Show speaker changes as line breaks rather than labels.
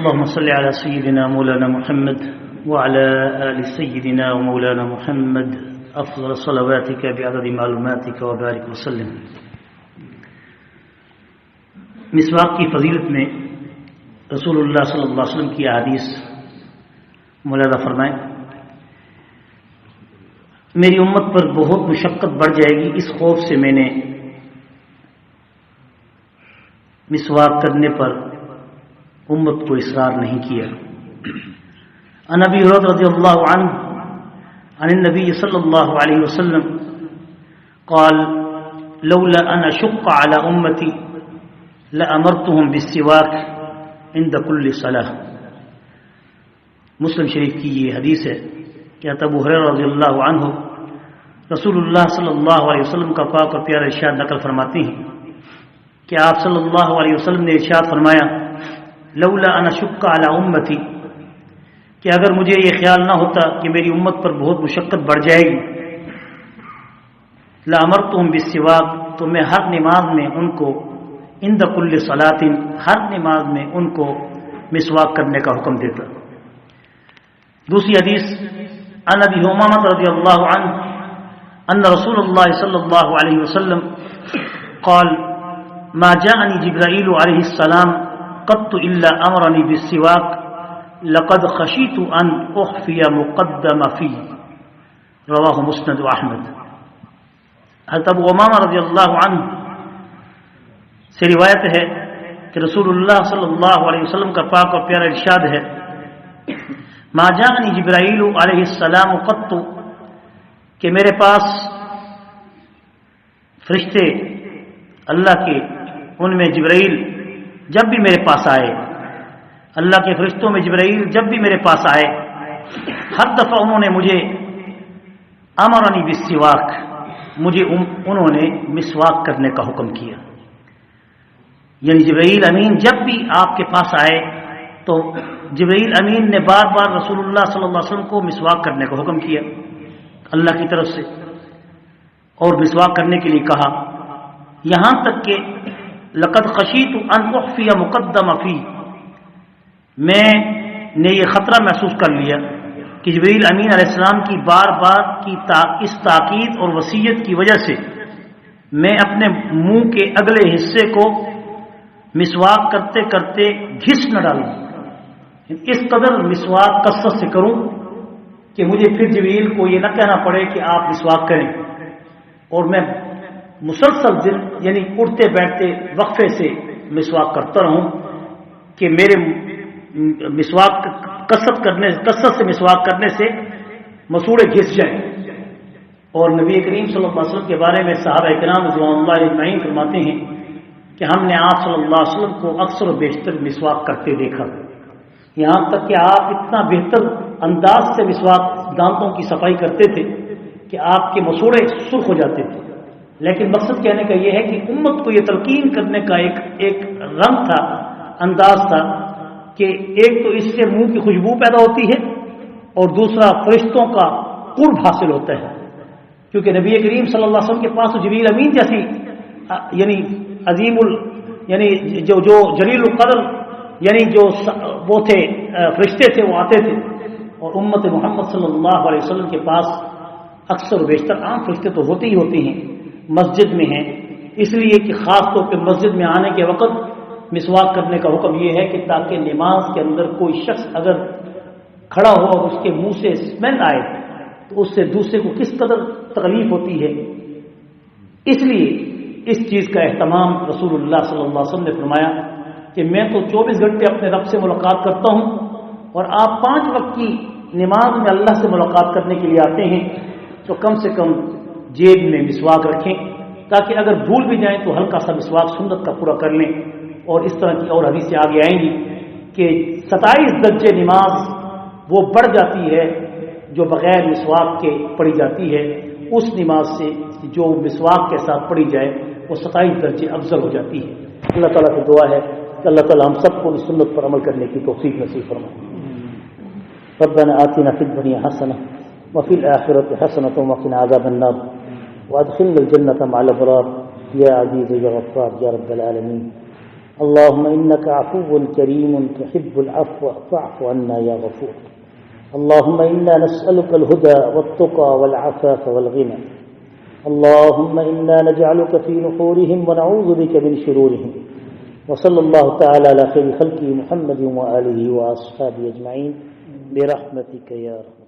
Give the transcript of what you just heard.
اللهم صل على سيدنا مولانا محمد وعلى آل سيدنا ومولانا محمد أفضل صلواتك بعدد معلوماتك وبارك وسلم. مسواک کی فضیلت میں رسول اللہ صلی اللہ علیہ وسلم کی احادیث ملاحظہ فرمائیں. میری امت پر بہت مشقت بڑھ جائے گی، اس خوف سے میں نے مسواک کرنے پر امت کو اصرار نہیں کیا. عن ابی ہریرہ رضی اللہ عنہ عن النبی صلی اللہ علیہ وسلم قال لولا ان اشق على امتی لامرتهم بالسواک عند كل صلاة. مسلم شریف کی یہ حدیث ہے کہ ابو ہریرہ رضی اللہ عنہ رسول اللہ صلی اللہ علیہ وسلم کا پاک اور پیارا ارشاد نقل فرماتے ہیں کہ آپ صلی اللہ علیہ وسلم نے ارشاد فرمایا لولا ان اشق علی امتی، کہ اگر مجھے یہ خیال نہ ہوتا کہ میری امت پر بہت مشقت بڑھ جائے گی، لامرتهم بالسواک، تو میں ہر نماز میں ان کو عند کل صلاۃ، ہر نماز میں ان کو مسواک کرنے کا حکم دیتا. دوسری حدیث عن ابی امامہ رضی اللہ عنہ ان رسول اللہ صلی اللہ علیہ وسلم قال ما جاءنی جبرائیل علیہ السلام قط الا امرنی بالسواک لقد خشیت ان اخفی مقدم فی، رواہ مسند احمد. حضرت ابو امامہ رضی اللہ عنہ سے روایت ہے کہ رسول اللہ صلی اللہ علیہ وسلم کا پاک اور پیارا ارشاد ہے ما جاءنی جبرائیل علیہ السلام قط، کہ میرے پاس فرشتے اللہ کے، ان میں جبرائیل جب بھی میرے پاس آئے، اللہ کے فرشتوں میں جبرائیل جب بھی میرے پاس آئے، ہر دفعہ انہوں نے مجھے امرنی بالسواک، مجھے انہوں نے مسواک کرنے کا حکم کیا. یعنی جبرائیل امین جب بھی آپ کے پاس آئے تو جبرائیل امین نے بار بار رسول اللہ صلی اللہ علیہ وسلم کو مسواک کرنے کا حکم کیا اللہ کی طرف سے، اور مسواک کرنے کے لیے کہا، یہاں تک کہ لقد خشیت ان اخفی مقدم فی، میں نے یہ خطرہ محسوس کر لیا کہ جبرائیل امین علیہ السلام کی بار بار کی اس تاکید اور وصیت کی وجہ سے میں اپنے منہ کے اگلے حصے کو مسواک کرتے کرتے گھس نہ ڈالوں، اس قدر مسواک کثرت سے کروں کہ مجھے پھر جبرائیل کو یہ نہ کہنا پڑے کہ آپ مسواک کریں، اور میں مسلسل دن یعنی اٹھتے بیٹھتے وقفے سے مسواک کرتا رہوں کہ میرے مسواک کثرت سے مسواک کرنے سے مسوڑے گھس جائیں. اور نبی کریم صلی اللہ علیہ وسلم کے بارے میں صحابہ کرام رضوان اللہ اجمعین فرماتے ہیں کہ ہم نے آپ صلی اللہ علیہ وسلم کو اکثر و بیشتر مسواک کرتے دیکھا، یہاں تک کہ آپ اتنا بہتر انداز سے مسواک دانتوں کی صفائی کرتے تھے کہ آپ کے مسوڑے سرخ ہو جاتے تھے. لیکن مقصد کہنے کا یہ ہے کہ امت کو یہ تلقین کرنے کا ایک رنگ تھا، انداز تھا کہ ایک تو اس سے منہ کی خوشبو پیدا ہوتی ہے اور دوسرا فرشتوں کا قرب حاصل ہوتا ہے، کیونکہ نبی کریم صلی اللہ علیہ وسلم کے پاس جبریل امین جیسی یعنی عظیم یعنی جو جلیل القدر یعنی جو وہ تھے فرشتے تھے وہ آتے تھے، اور امت محمد صلی اللہ علیہ وسلم کے پاس اکثر و بیشتر عام فرشتے تو ہوتے ہی ہوتے ہیں، مسجد میں ہیں، اس لیے کہ خاص طور پہ مسجد میں آنے کے وقت مسواک کرنے کا حکم یہ ہے کہ تاکہ نماز کے اندر کوئی شخص اگر کھڑا ہو اور اس کے منہ سے اسمیل آئے تو اس سے دوسرے کو کس قدر تکلیف ہوتی ہے. اس لیے اس چیز کا اہتمام رسول اللہ صلی اللہ علیہ وسلم نے فرمایا کہ میں تو 24 گھنٹے اپنے رب سے ملاقات کرتا ہوں اور آپ 5 وقت کی نماز میں اللہ سے ملاقات کرنے کے لیے آتے ہیں، تو کم سے کم جیب میں مسواک رکھیں تاکہ اگر بھول بھی جائیں تو ہلکا سا مسواک سنت کا پورا کر لیں. اور اس طرح کی اور حدیثیں آگے آئیں گی کہ 27 درجے نماز وہ بڑھ جاتی ہے جو بغیر مسواک کے پڑھی جاتی ہے، اس نماز سے جو مسواک کے ساتھ پڑھی جائے وہ 27 درجے افضل ہو جاتی ہے. اللہ تعالیٰ کی دعا ہے کہ اللہ تعالیٰ ہم سب کو اس سنت پر عمل کرنے کی توفیق نصیب فرمائے. ربنا آتنا فی الدنیا حسنہ وفی الآخرۃ حسنۃ وقنا عذاب النار وادخلنا الجنة مع الأبرار یا عزیز یا غفار یا رب العالمین. اللهم إنك عفو كريم تحب العفو فاعف عنا يا غفور. اللهم إنا نسألك الهدى والتقى والعفاف والغنى. اللهم إنا نجعلك في نحورهم ونعوذ بك من شرورهم. وصلى الله تعالى على خير خلقه محمد وآله وأصحابه أجمعين برحمتك يا رب.